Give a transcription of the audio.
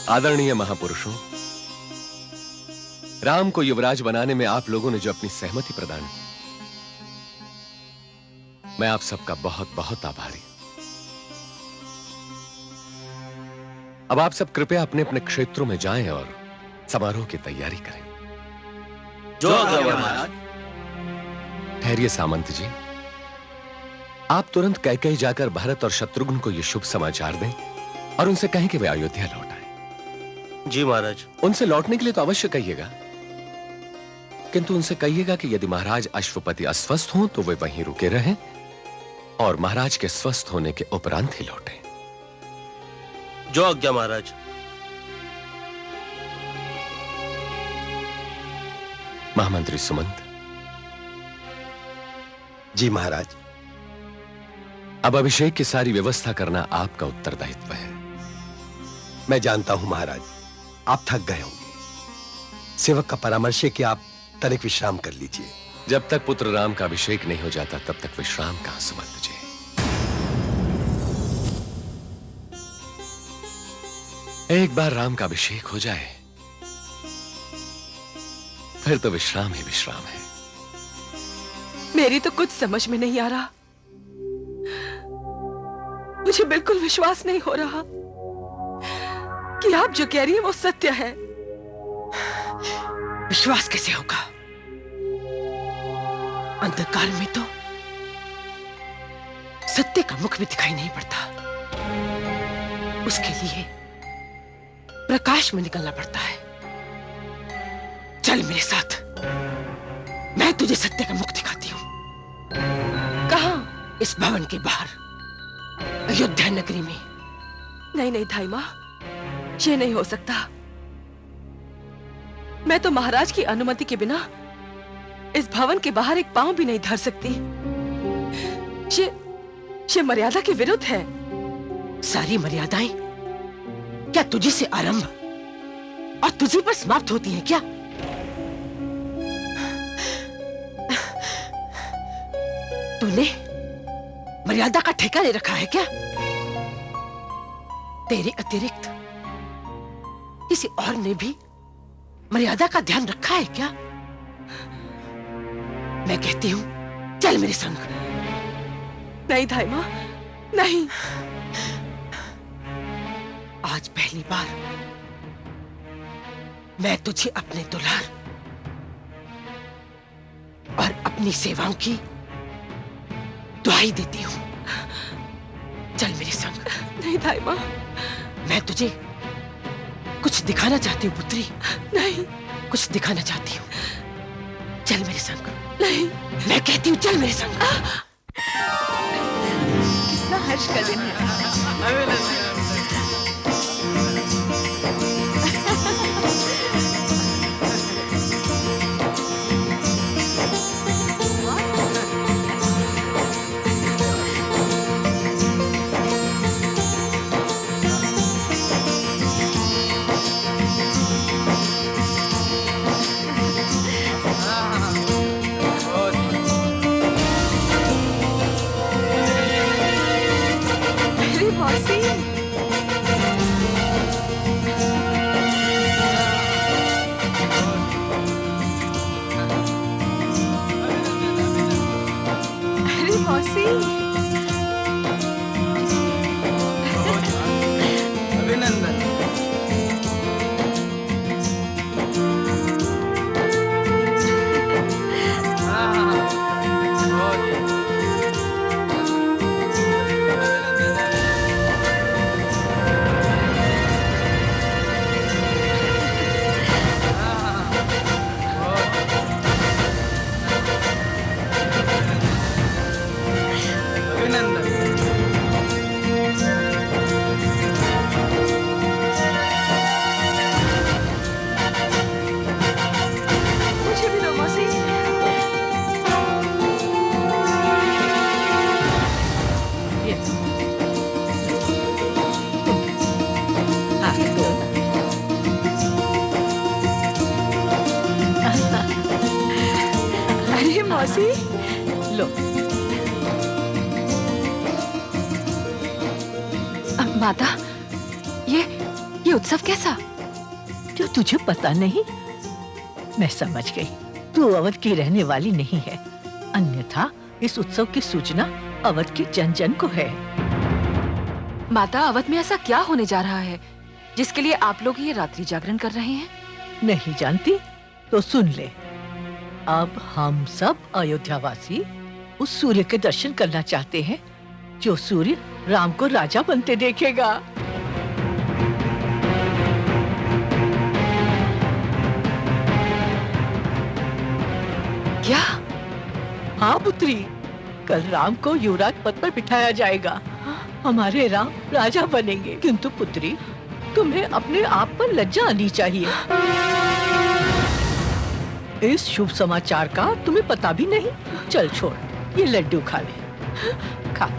आदरणीय महापुरुषों, राम को युवराज बनाने में आप लोगों ने जो अपनी सहमति प्रदान की, मैं आप सबका बहुत बहुत आभारी। अब आप सब कृपया अपने अपने क्षेत्रों में जाएं और समारोह की तैयारी करें। जो महाराज। ठहरिए सामंत जी, आप तुरंत कैकेयी जाकर भरत और शत्रुघ्न को यह शुभ समाचार दें और उनसे कहें कि वे अयोध्या लौट आए। जी महाराज। उनसे लौटने के लिए तो अवश्य कहिएगा, किंतु उनसे कहिएगा कि यदि महाराज अश्वपति अस्वस्थ हों तो वे वहीं रुके रहें और महाराज के स्वस्थ होने के उपरांत ही लौटें। जो आज्ञा महाराज। महामंत्री सुमंत। जी महाराज। अब अभिषेक की सारी व्यवस्था करना आपका उत्तरदायित्व है। मैं जानता हूं महाराज, आप थक गए होंगे। सेवक का परामर्श है कि आप तनिक विश्राम कर लीजिए। जब तक पुत्र राम का अभिषेक नहीं हो जाता तब तक विश्राम कहां सुमंत जी। एक बार राम का अभिषेक हो जाए फिर तो विश्राम ही विश्राम है। मेरी तो कुछ समझ में नहीं आ रहा। मुझे बिल्कुल विश्वास नहीं हो रहा कि आप जो कह रही हैं वो सत्य है। विश्वास कैसे होगा? अंधकार में तो सत्य का मुख भी दिखाई नहीं पड़ता। उसके लिए प्रकाश में निकलना पड़ता है। चल मेरे साथ, मैं तुझे सत्य का मुख दिखाती हूं। कहां? इस भवन के बाहर, अयोध्या नगरी में। नहीं नहीं धाई मां, ये नहीं हो सकता। मैं तो महाराज की अनुमति के बिना इस भवन के बाहर एक पांव भी नहीं धर सकती। ये मर्यादा के विरुद्ध है। सारी मर्यादाएं क्या तुझी से आरंभ और तुझी पर समाप्त होती हैं क्या? तूने मर्यादा का ठेका ले रखा है क्या? तेरे अतिरिक्त किसी और ने भी मर्यादा का ध्यान रखा है क्या? मैं कहती हूं, चल मेरे संग। नहीं धाई मां, नहीं। आज पहली बार मैं तुझे अपने दुलार और अपनी सेवाओं की दुहाई देती हूं। चल मेरे संग। नहीं धाई मां, मैं तुझे कुछ दिखाना चाहती हूँ पुत्री। नहीं, कुछ दिखाना चाहती हूँ। चल मेरे संग। नहीं, मैं कहती हूँ चल मेरे संग। कितना हर्ष का दिन है। मौसी, लो। माता, ये ये उत्सव कैसा? जो तुझे पता नहीं? मैं समझ गई, तू अवध की रहने वाली नहीं है, अन्यथा इस उत्सव की सूचना अवध के जन जन को है। माता, अवध में ऐसा क्या होने जा रहा है जिसके लिए आप लोग ये रात्रि जागरण कर रहे हैं? नहीं जानती तो सुन ले। अब हम सब अयोध्यावासी उस सूर्य के दर्शन करना चाहते हैं जो सूर्य राम को राजा बनते देखेगा। क्या? हाँ पुत्री, कल राम को युवराज पद पर बिठाया जाएगा। हमारे राम राजा बनेंगे। किंतु पुत्री, तुम्हें अपने आप पर लज्जा आनी चाहिए। इस शुभ समाचार का तुम्हें पता भी नहीं। चल छोड़, ये लड्डू खा ले। खा।